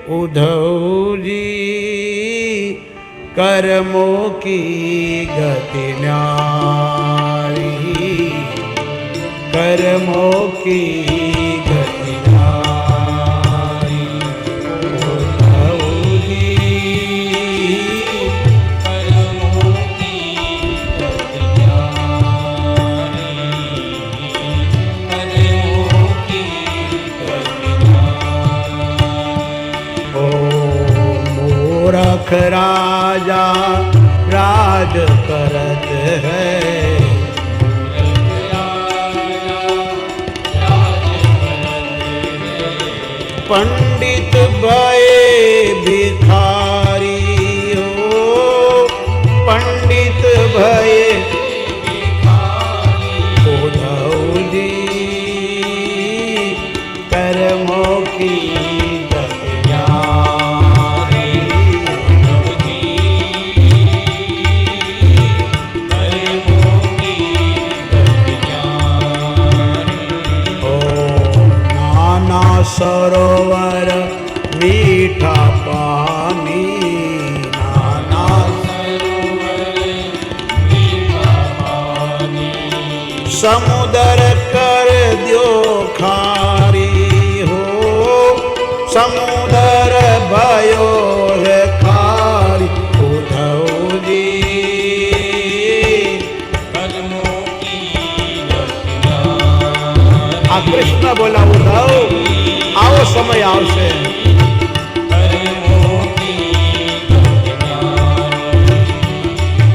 उद्धव जी कर्मों की गति न्यारी, कर्मों की गति न्यारी। उद्धव जी कर्मों की गति न्यारी, कर्मों की गति न्यारी। ओ मूर्ख राजा राज करत है, पंडित भये भिखारी हो, पंडित भये भिखारी। उद्धव जी कर्मों की गति न्यारी, उद्धव जी कर्मों की गति न्यारी। ओ नाना सरोवर मीठा पानी, नाना सरोवर मीठा पानी। समुद्र कर द्यो खारी हो, समुद्र भयो है खारी। उद्धव जी कर्मों की गति न्यारी। आ कृष्ण बोला उद्धव आओ समय आवशे।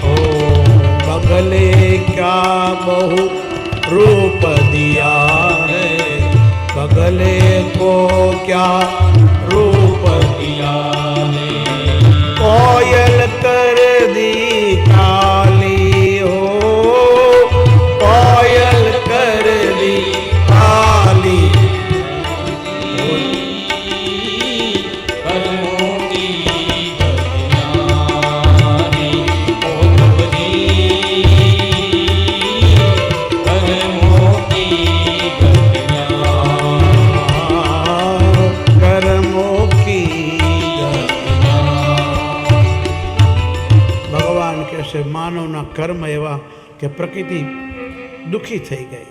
ओ बगले क्या बहु रूप दिया है, बगले को क्या रूप दिया है। कोयल कर दी काली हो, कोयल कर दी काली। ભગવાન કહે છે માનવના કર્મ એવા કે પ્રકૃતિ દુઃખી થઈ ગઈ,